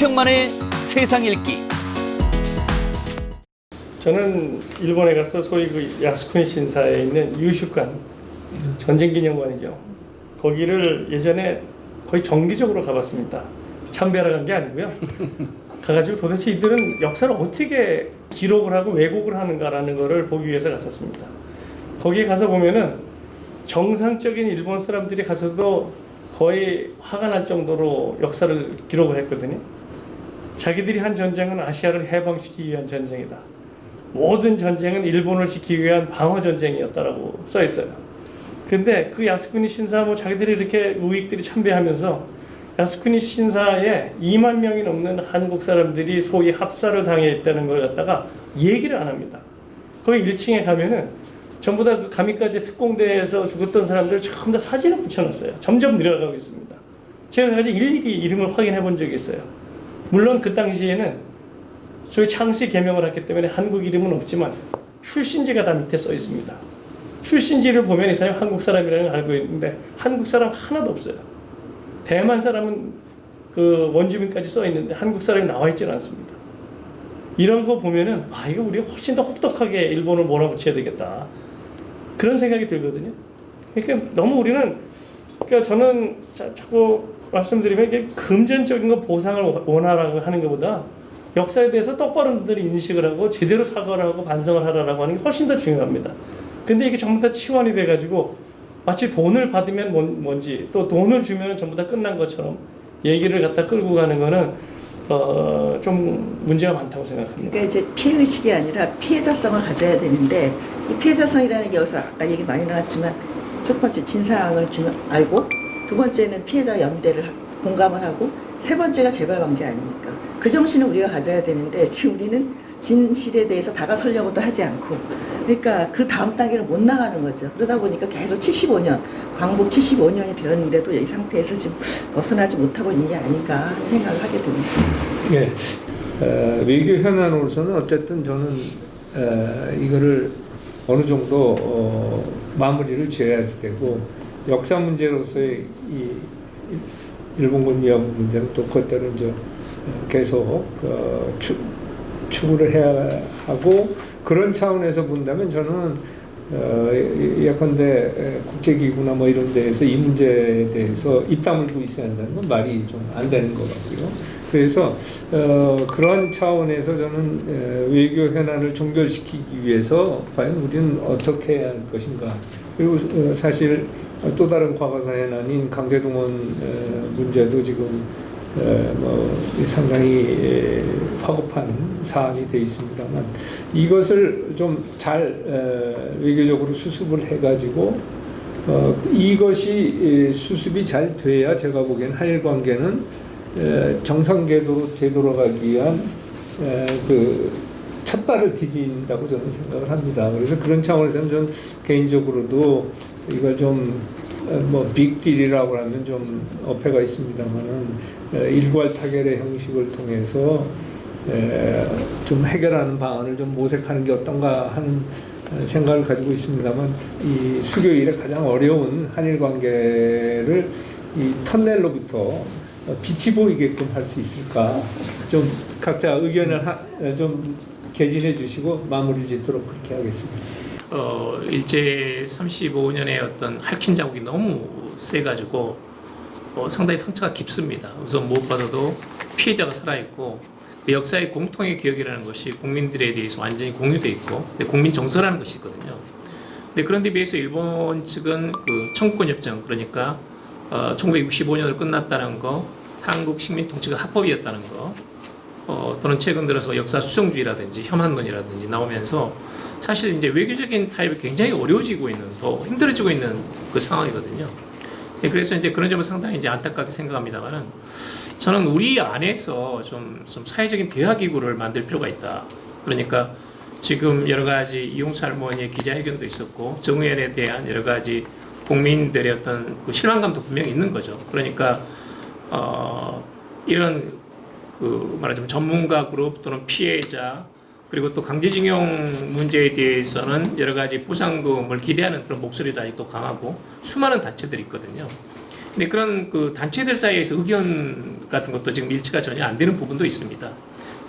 최경만의 세상 읽기. 저는 일본에 가서 소위 그 야스쿠니 신사에 있는 유슈관, 전쟁기념관이죠. 거기를 예전에 거의 정기적으로 가봤습니다. 참배하러 간 게 아니고요. 가가지고 도대체 이들은 역사를 어떻게 기록을 하고 왜곡을 하는가라는 거를 보기 위해서 갔었습니다. 거기에 가서 보면은 정상적인 일본 사람들이 가서도 거의 화가 날 정도로 역사를 기록을 했거든요. 자기들이 한 전쟁은 아시아를 해방시키기 위한 전쟁이다. 모든 전쟁은 일본을 지키기 위한 방어 전쟁이었다라고 써 있어요. 근데 그 야스쿠니 신사 뭐 자기들이 이렇게 우익들이 참배하면서 야스쿠니 신사에 2만 명이 넘는 한국 사람들이 소위 합사를 당해 있다는 걸 갖다가 얘기를 안 합니다. 거기 1층에 가면은 전부 다 그 가미까지 특공대에서 죽었던 사람들 전부 다 사진을 붙여놨어요. 점점 늘어가고 있습니다. 제가 아직 일일이 이름을 확인해 본 적이 있어요. 물론 그 당시에는 소위 창씨 개명을 했기 때문에 한국 이름은 없지만 출신지가 다 밑에 써 있습니다. 출신지를 보면 이 사람이 한국 사람이라는 걸 알고 있는데 한국 사람 하나도 없어요. 대만 사람은 그 원주민까지 써 있는데 한국 사람이 나와 있지는 않습니다. 이런 거 보면은 아 이거 우리가 훨씬 더 혹독하게 일본을 몰아붙여야 되겠다. 그런 생각이 들거든요. 그러니까 너무 우리는 그러니까 저는 자꾸 말씀드리면 이게 금전적인 거 보상을 원하라고 하는 것보다 역사에 대해서 똑바로 분들이 인식을 하고 제대로 사과를 하고 반성을 하라고 하는 게 훨씬 더 중요합니다. 근데 이게 전부 다 치환이 돼가지고 마치 돈을 받으면 뭔지 또 돈을 주면 전부 다 끝난 것처럼 얘기를 갖다 끌고 가는 거는 좀 문제가 많다고 생각합니다. 그러니까 이제 피해의식이 아니라 피해자성을 가져야 되는데 이 피해자성이라는 게 여기서 아까 얘기 많이 나왔지만 첫 번째 진상을 알고 두 번째는 피해자 연대를 공감을 하고 세 번째가 재발 방지 아닙니까? 그 정신을 우리가 가져야 되는데 지금 우리는 진실에 대해서 다가서려고도 하지 않고 그러니까 그 다음 단계를 못 나가는 거죠. 그러다 보니까 계속 75년, 광복 75년이 되었는데도 이 상태에서 지금 벗어나지 못하고 있는 게 아닌가 하는 생각을 하게 됩니다. 네, 외교 현안으로서는 어쨌든 저는 이거를 어느 정도 마무리를 지어야 되고 역사 문제로서의 이 일본군 위협 문제는 또 그것대로 이제 계속 추구를 해야 하고 그런 차원에서 본다면 저는 예컨대 국제기구나 뭐 이런 데에서 이 문제에 대해서 입 다물고 있어야 한다는 건 말이 좀 안 되는 것 같고요. 그래서 그런 차원에서 저는 외교 현안을 종결시키기 위해서 과연 우리는 어떻게 해야 할 것인가. 그리고 사실 또 다른 과거사 현안인 강제동원 문제도 지금 상당히 화급한 사안이 되어 있습니다만 이것을 좀 잘 외교적으로 수습을 해가지고 이것이 수습이 잘 돼야 제가 보기엔 한일 관계는 정상궤도로 되돌아가기 위한 그 첫발을 디딘다고 저는 생각을 합니다. 그래서 그런 차원에서는 전 개인적으로도 이걸 좀 빅딜이라고 하면 좀 어폐가 있습니다만은 일괄 타결의 형식을 통해서 좀 해결하는 방안을 좀 모색하는 게 어떤가 하는 생각을 가지고 있습니다만 이 수교 이래 가장 어려운 한일 관계를 이 터널로부터 빛이 보이게끔 할 수 있을까 좀 각자 의견을 좀 개진해 주시고 마무리 짓도록 그렇게 하겠습니다. 일제 35년의 어떤 할킨 자국이 너무 세가지고 상당히 상처가 깊습니다. 우선 무엇보다도 피해자가 살아있고 그 역사의 공통의 기억이라는 것이 국민들에 대해서 완전히 공유되어 있고 국민 정서라는 것이 있거든요. 그런데 비해서 일본 측은 그 청구권협정 그러니까 1965년으로 끝났다는 거, 한국 식민 통치가 합법이었다는 거, 또는 최근 들어서 역사 수정주의라든지 혐한론이라든지 나오면서 사실 이제 외교적인 타협이 굉장히 어려워지고 있는, 더 힘들어지고 있는 그 상황이거든요. 그래서 이제 그런 점을 상당히 이제 안타깝게 생각합니다만은 저는 우리 안에서 좀 사회적인 대화 기구를 만들 필요가 있다. 그러니까 지금 여러 가지 이용수 할머니의 기자회견도 있었고 정의연에 대한 여러 가지 국민들의 어떤 그 실망감도 분명히 있는 거죠. 그러니까 이런 그 말하자면 전문가 그룹 또는 피해자 그리고 또 강제징용 문제에 대해서는 여러 가지 보상금을 기대하는 그런 목소리도 아직도 강하고 수많은 단체들이 있거든요. 근데 그런 그 단체들 사이에서 의견 같은 것도 지금 일치가 전혀 안 되는 부분도 있습니다.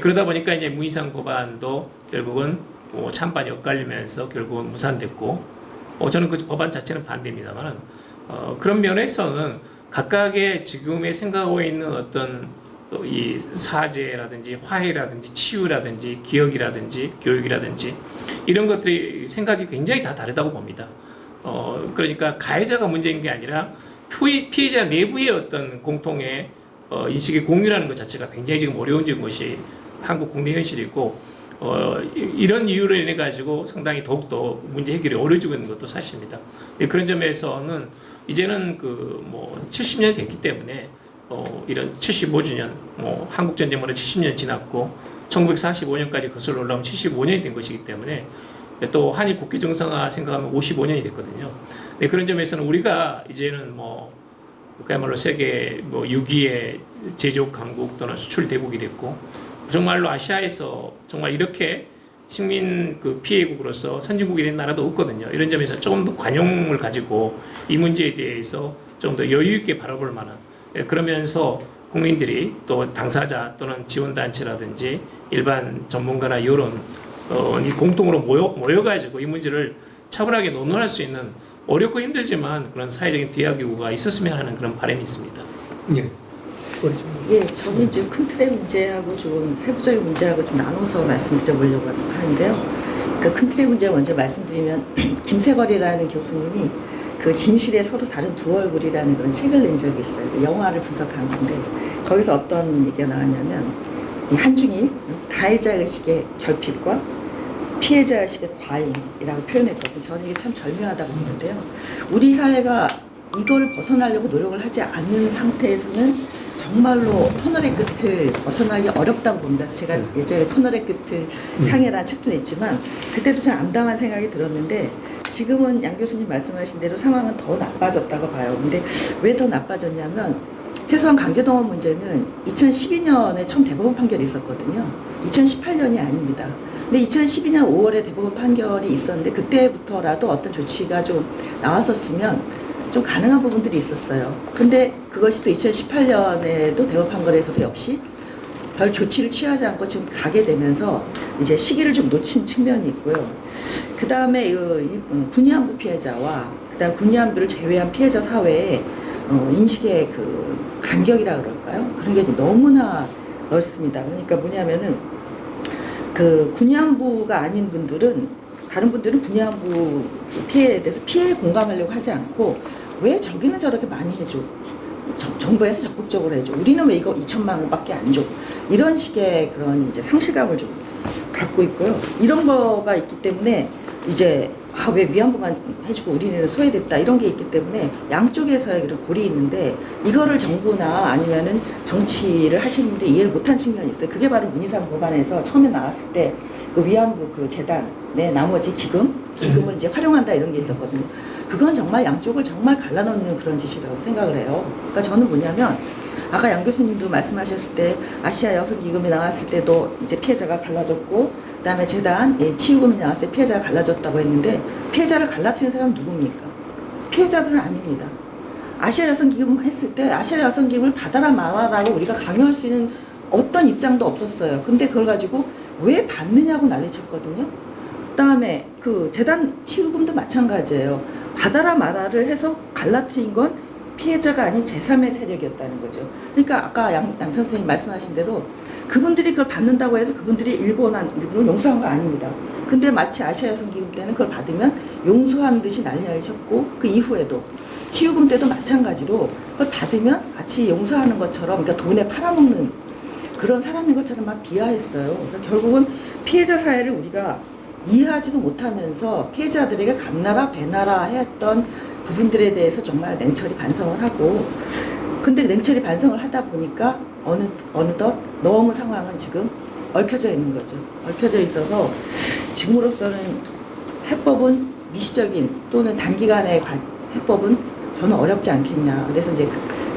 그러다 보니까 이제 무이상 법안도 결국은 찬반이 엇갈리면서 결국은 무산됐고, 저는 그 법안 자체는 반대입니다만은, 그런 면에서는 각각의 지금의 생각하고 있는 어떤 이 사죄라든지 화해라든지 치유라든지 기억이라든지 교육이라든지 이런 것들이 생각이 굉장히 다 다르다고 봅니다. 그러니까 가해자가 문제인 게 아니라 피해자 내부의 어떤 공통의 인식의 공유라는 것 자체가 굉장히 지금 어려운 것이 한국 국내 현실이고, 이런 이유로 인해 가지고 상당히 더욱더 문제 해결이 어려지고 있는 것도 사실입니다. 그런 점에서는 이제는 70년이 됐기 때문에 이런 75주년, 한국 전쟁으로 70년 지났고 1945년까지 거슬러 올라오면 75년이 된 것이기 때문에, 또 한일 국교 정상화 생각하면 55년이 됐거든요. 그런 점에서는 우리가 이제는 그야말로 세계 6위의 제조업 강국 또는 수출 대국이 됐고, 정말로 아시아에서 정말 이렇게 식민 피해국으로서 선진국이 된 나라도 없거든요. 이런 점에서 조금 더 관용을 가지고 이 문제에 대해서 좀 더 여유 있게 바라볼 만한, 그러면서 국민들이 또 당사자 또는 지원단체라든지 일반 전문가나 여론 이 공통으로 모여가지고 이 문제를 차분하게 논의할 수 있는 어렵고 힘들지만 그런 사회적인 대화기구가 있었으면 하는 그런 바람이 있습니다. 예. 예, 저는 지금 큰 틀의 문제하고 좀 세부적인 문제하고 좀 나눠서 말씀드려보려고 하는데요. 그 큰 틀의 문제 먼저 말씀드리면 김세걸이라는 교수님이 그 진실의 서로 다른 두 얼굴이라는 그런 책을 낸 적이 있어요. 그 영화를 분석한 건데 거기서 어떤 얘기가 나왔냐면 이 한중이 가해자 의식의 결핍과 피해자 의식의 과잉이라고 표현했거든요. 저는 이게 참 절묘하다고 보는데요. 우리 사회가 이걸 벗어나려고 노력을 하지 않는 상태에서는 정말로 터널의 끝을 벗어나기 어렵다고 봅니다. 제가 예전에 터널의 끝을 향해라는 책도 냈지만 그때도 참 암담한 생각이 들었는데, 지금은 양 교수님 말씀하신 대로 상황은 더 나빠졌다고 봐요. 근데 왜 더 나빠졌냐면, 최소한 강제동원 문제는 2012년에 처음 대법원 판결이 있었거든요. 2018년이 아닙니다. 근데 2012년 5월에 대법원 판결이 있었는데 그때부터라도 어떤 조치가 좀 나왔었으면 좀 가능한 부분들이 있었어요. 근데 그것이 또 2018년에도 대법원 판결에서도 역시 별 조치를 취하지 않고 지금 가게 되면서 이제 시기를 좀 놓친 측면이 있고요. 그 다음에 군위안부 피해자와 그다음 군위안부를 제외한 피해자 사회의 인식의 그 간격이라 그럴까요? 그런 게 이제 너무나 넓습니다. 그러니까 뭐냐면은 그 군위안부가 아닌 분들은, 다른 분들은 군위안부 피해에 대해서 피해에 공감하려고 하지 않고 왜 저기는 저렇게 많이 해줘? 정부에서 적극적으로 해줘. 우리는 왜 이거 2천만 원밖에 안 줘? 이런 식의 그런 이제 상실감을 좀 갖고 있고요. 이런 거가 있기 때문에 이제 왜 위안부만 해주고 우리는 소외됐다 이런 게 있기 때문에 양쪽에서의 그런 골이 있는데, 이거를 정부나 아니면은 정치를 하시는 분들이 이해를 못한 측면이 있어요. 그게 바로 문희상 법안에서 처음에 나왔을 때 그 위안부 그 재단의 나머지 기금을 이제 활용한다 이런 게 있었거든요. 그건 정말 양쪽을 정말 갈라놓는 그런 짓이라고 생각을 해요. 그러니까 저는 뭐냐면, 아까 양 교수님도 말씀하셨을 때 아시아 여성기금이 나왔을 때도 이제 피해자가 갈라졌고, 그 다음에 재단 치유금이 나왔을 때 피해자가 갈라졌다고 했는데, 피해자를 갈라치는 사람은 누굽니까? 피해자들은 아닙니다. 아시아 여성기금 했을 때 아시아 여성기금을 받아라 말아라고 우리가 강요할 수 있는 어떤 입장도 없었어요. 근데 그걸 가지고 왜 받느냐고 난리쳤거든요. 그 다음에 그 재단 치유금도 마찬가지예요. 받아라 말아를 해서 갈라뜨린 건 피해자가 아닌 제3의 세력이었다는 거죠. 그러니까 아까 양 선생님 말씀하신 대로 그분들이 그걸 받는다고 해서 그분들이 일부러 용서한 거 아닙니다. 근데 마치 아시아 여성기금 때는 그걸 받으면 용서하는 듯이 난리를 쳤고, 그 이후에도 치유금 때도 마찬가지로 그걸 받으면 마치 용서하는 것처럼, 그러니까 돈에 팔아먹는 그런 사람인 것처럼 막 비하했어요. 그러니까 결국은 피해자 사회를 우리가 이해하지도 못하면서 피해자들에게 감나라 배나라 했던 부분들에 대해서 정말 냉철히 반성을 하고, 근데 냉철히 반성을 하다 보니까 어느덧 너무 상황은 지금 얽혀져 있는 거죠. 얽혀져 있어서 지금으로서는 해법은 미시적인 또는 단기간의 해법은 저는 어렵지 않겠냐. 그래서 이제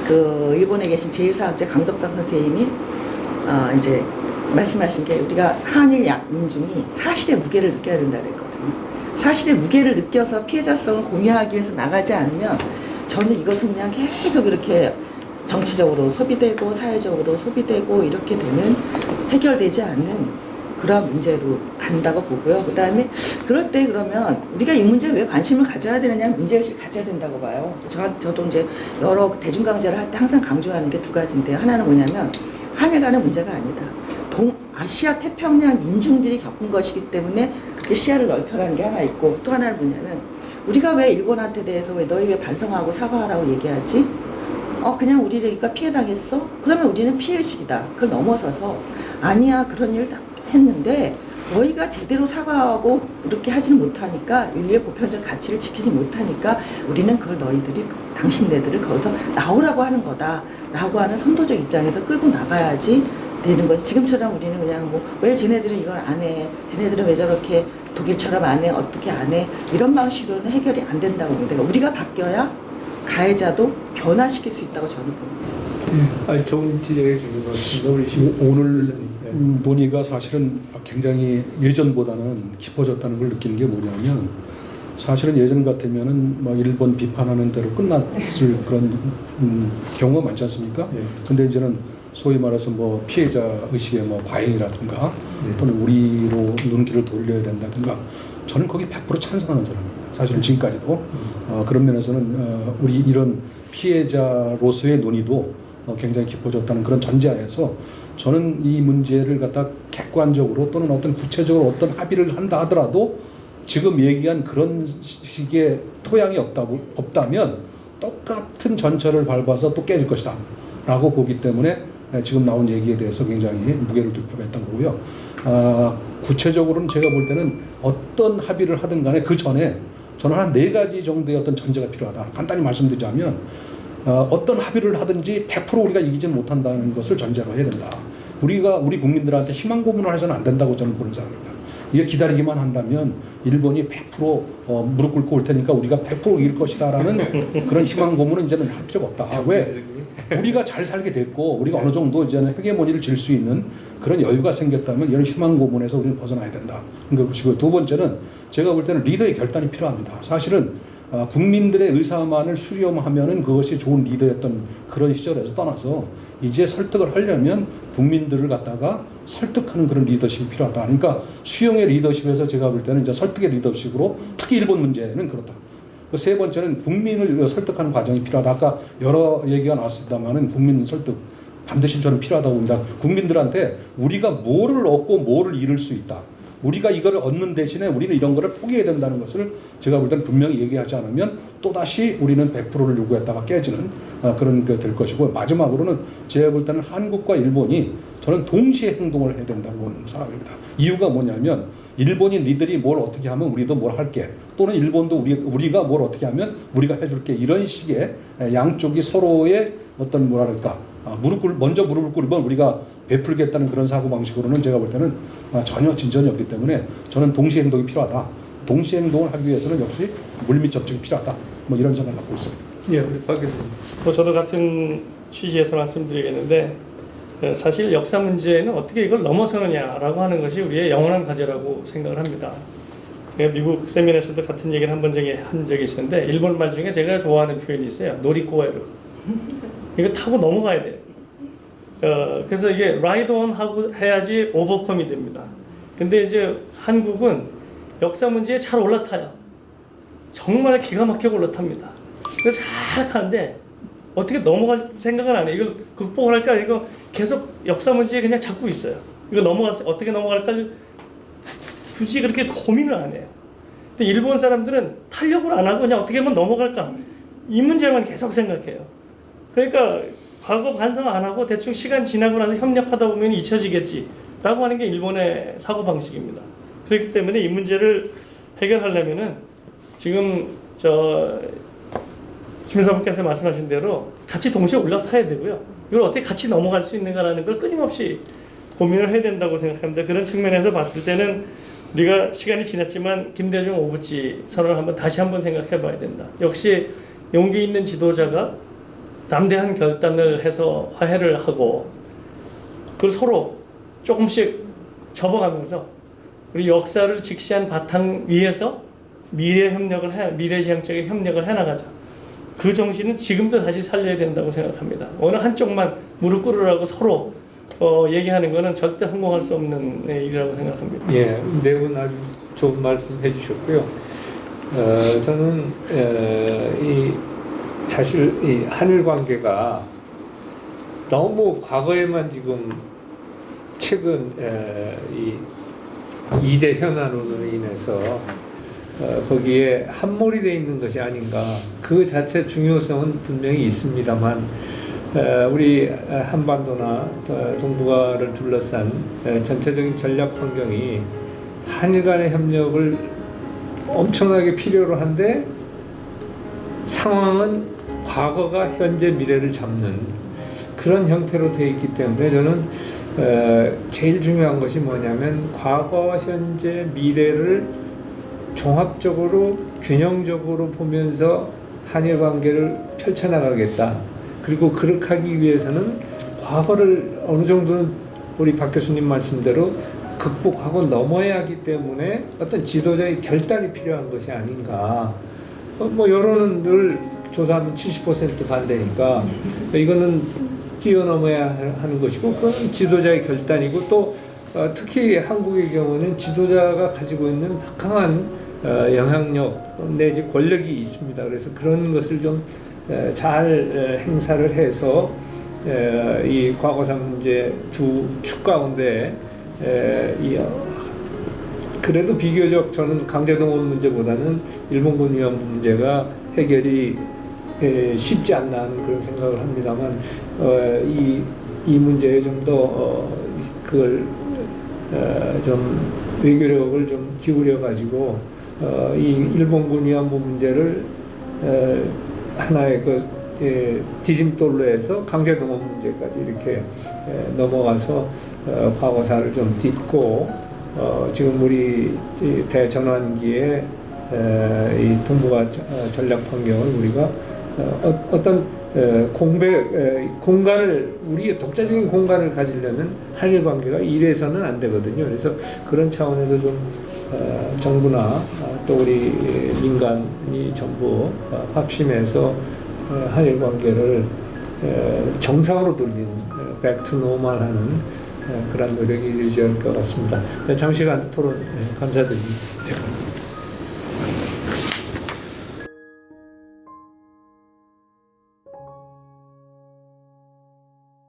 그 일본에 계신 제1사학자 강덕상 선생님이 이제 말씀하신 게, 우리가 한일 민중이 사실의 무게를 느껴야 된다 그랬거든요. 사실의 무게를 느껴서 피해자성을 공유하기 위해서 나가지 않으면 저는 이것은 그냥 계속 이렇게 정치적으로 소비되고 사회적으로 소비되고 이렇게 되는 해결되지 않는 그런 문제로 간다고 보고요. 그 다음에 그럴 때 그러면 우리가 이 문제에 왜 관심을 가져야 되느냐, 문제의식을 가져야 된다고 봐요. 저도 이제 여러 대중강좌를 할 때 항상 강조하는 게 두 가지인데요. 하나는 뭐냐면 한일 간의 문제가 아니다. 동아시아 태평양 민중들이 겪은 것이기 때문에 그렇게 시야를 넓혀라는 게 하나 있고, 또 하나는 뭐냐면 우리가 왜 일본한테 대해서 왜 너희 왜 반성하고 사과하라고 얘기하지? 그냥 우리가 피해당했어? 그러면 우리는 피해의식이다. 그걸 넘어서서 아니야, 그런 일을 했는데 너희가 제대로 사과하고 이렇게 하지는 못하니까, 인류의 보편적 가치를 지키지 못하니까 우리는 그걸 너희들이, 당신네들을 거기서 나오라고 하는 거다 라고 하는 선도적 입장에서 끌고 나가야지 되는 거지. 지금처럼 우리는 그냥 뭐 왜 쟤네들은 이걸 안 해, 쟤네들은 왜 저렇게 독일처럼 안 해, 어떻게 안 해, 이런 방식으로는 해결이 안 된다고 봅니다. 그러니까 우리가 바뀌어야 가해자도 변화시킬 수 있다고 저는 봅니다. 아니, 좋은 지적해 주는 것 같습니다. 우리 오늘 논의가 사실은 굉장히 예전보다는 깊어졌다는 걸 느끼는 게 뭐냐면, 사실은 예전 같으면은 뭐 일본 비판하는 대로 끝났을 그런 경우가 많지 않습니까? 근데 이제는 소위 말해서 뭐 피해자 의식의 뭐 과잉이라든가 또는 우리로 눈길을 돌려야 된다든가, 저는 거기 100% 찬성하는 사람입니다. 사실은 지금까지도 그런 면에서는 우리 이런 피해자로서의 논의도 굉장히 깊어졌다는 그런 전제하에서 저는 이 문제를 갖다 객관적으로 또는 어떤 구체적으로 어떤 합의를 한다 하더라도 지금 얘기한 그런 식의 토양이 없다면 똑같은 전철을 밟아서 또 깨질 것이다 라고 보기 때문에 지금 나온 얘기에 대해서 굉장히 무게를 둘 필요가 있다고 보고요. 구체적으로는 제가 볼 때는 어떤 합의를 하든 간에 그 전에 저는 한 4가지 정도의 어떤 전제가 필요하다. 간단히 말씀드리자면 어떤 합의를 하든지 100% 우리가 이기지는 못한다는 것을 전제로 해야 된다. 우리 국민들한테 희망 고문을 해서는 안 된다고 저는 보는 사람입니다. 이게 기다리기만 한다면 일본이 100% 무릎 꿇고 올 테니까 우리가 100% 이길 것이다라는 그런 희망 고문은 이제는 할 필요가 없다. 왜? 우리가 잘 살게 됐고 우리가 어느 정도 이제는 헤게모니를 질 수 있는 그런 여유가 생겼다면 이런 희망 고문에서 우리는 벗어나야 된다. 그것이고, 두 번째는 제가 볼 때는 리더의 결단이 필요합니다. 사실은 국민들의 의사만을 수렴하면은 그것이 좋은 리더였던 그런 시절에서 떠나서 이제 설득을 하려면 국민들을 갖다가 설득하는 그런 리더십이 필요하다. 그러니까 수용의 리더십에서 제가 볼 때는 이제 설득의 리더십으로, 특히 일본 문제는 그렇다. 그 세 번째는 국민을 설득하는 과정이 필요하다. 아까 여러 얘기가 나왔습니다만은 국민 설득 반드시 저는 필요하다고 봅니다. 국민들한테 우리가 뭐를 얻고 뭐를 잃을 수 있다. 우리가 이걸 얻는 대신에 우리는 이런 거를 포기해야 된다는 것을 제가 볼 때는 분명히 얘기하지 않으면 또다시 우리는 100%를 요구했다가 깨지는 그런 게 될 것이고, 마지막으로는 제가 볼 때는 한국과 일본이 저는 동시에 행동을 해야 된다고 보는 사람입니다. 이유가 뭐냐면 일본이 니들이 뭘 어떻게 하면 우리도 뭘 할게, 또는 일본도 우리가 뭘 어떻게 하면 우리가 해줄게, 이런 식의 양쪽이 서로의 어떤 뭐랄까 먼저 무릎을 꿇으면 우리가 베풀겠다는 그런 사고방식으로는 제가 볼 때는 전혀 진전이 없기 때문에 저는 동시에 행동이 필요하다. 동시에 행동을 하기 위해서는 역시 물밑 접촉이 필요하다. 뭐 이런 생각을 갖고 있습니다. 예, 우리 박 교수님. 저도 같은 취지에서 말씀드리겠는데, 사실 역사 문제는 어떻게 이걸 넘어서느냐라고 하는 것이 우리의 영원한 과제라고 생각을 합니다. 미국 세미나에서도 같은 얘기를 한 적이 있었는데, 일본 말 중에 제가 좋아하는 표현이 있어요. 노리꼬에루. 이거 타고 넘어가야 돼요. 그래서 이게 라이드 온 하고 해야지 오버컴이 됩니다. 근데 이제 한국은 역사 문제에 잘 올라타요. 정말 기가 막히게 올라탑니다. 그래서 잘 타는데 어떻게 넘어갈 생각은 안 해요. 이거 극복을 할까? 이거 계속 역사 문제에 그냥 잡고 있어요. 이거 어떻게 넘어갈까? 굳이 그렇게 고민을 안 해요. 근데 일본 사람들은 탄력을 안 하고 그냥 어떻게 하면 넘어갈까? 이 문제만 계속 생각해요. 그러니까 과거 반성 안 하고 대충 시간 지나고 나서 협력하다 보면 잊혀지겠지라고 하는 게 일본의 사고방식입니다. 그렇기 때문에 이 문제를 해결하려면은 지금 김사부께서 말씀하신 대로 같이 동시에 올라타야 되고요. 이걸 어떻게 같이 넘어갈 수 있는가라는 걸 끊임없이 고민을 해야 된다고 생각합니다. 그런 측면에서 봤을 때는 우리가 시간이 지났지만 김대중 오부치 선언을 다시 한번 생각해 봐야 된다. 역시 용기 있는 지도자가 담대한 결단을 해서 화해를 하고, 그걸 서로 조금씩 접어가면서 우리 역사를 직시한 바탕 위에서 미래지향적인 협력을 해나가자. 그 정신은 지금도 다시 살려야 된다고 생각합니다. 어느 한쪽만 무릎 꿇으라고 서로 얘기하는 것은 절대 성공할 수 없는 일이라고 생각합니다. 예, 네 분 아주 좋은 말씀 해주셨고요. 저는 사실 이 한일 관계가 너무 과거에만 지금 최근 이 2대 현안으로 인해서 거기에 함몰이 되어 있는 것이 아닌가. 그 자체 중요성은 분명히 있습니다만 우리 한반도나 동북아를 둘러싼 전체적인 전략 환경이 한일 간의 협력을 엄청나게 필요로 한데 상황은 과거가 현재 미래를 잡는 그런 형태로 되어 있기 때문에 저는 제일 중요한 것이 뭐냐면 과거, 현재, 미래를 종합적으로 균형적으로 보면서 한일 관계를 펼쳐나가겠다. 그리고 그렇게 하기 위해서는 과거를 어느 정도는 우리 박 교수님 말씀대로 극복하고 넘어야 하기 때문에 어떤 지도자의 결단이 필요한 것이 아닌가. 뭐 여론은 늘 조사하면 70% 반대니까 이거는 뛰어넘어야 하는 것이고 그건 지도자의 결단이고 또 특히 한국의 경우는 지도자가 가지고 있는 막강한 영향력 내지 권력이 있습니다. 그래서 그런 것을 좀 잘 행사를 해서 이 과거사 문제 두 축 가운데 그래도 비교적 저는 강제동원 문제보다는 일본군 위안부 문제가 해결이 쉽지 않나 하는 그런 생각을 합니다만 이 문제에 좀 더 그걸 좀 외교력을 좀 기울여 가지고 이 일본군 위안부 문제를 하나의 디딤돌로 해서 강제동원 문제까지 이렇게 넘어가서 과거사를 좀 딛고 지금 우리 대전환기에 이 동북아 전략 환경을 우리가 어떤 공간을 우리의 독자적인 공간을 가지려면 한일 관계가 이래서는 안 되거든요. 그래서 그런 차원에서 좀 정부나 또 우리 민간이 전부 합심해서 한일 관계를 정상으로 돌리는 백투 노멀하는 그런 노력이 이루어져야 할 것 같습니다. 장시간 토론 감사드립니다.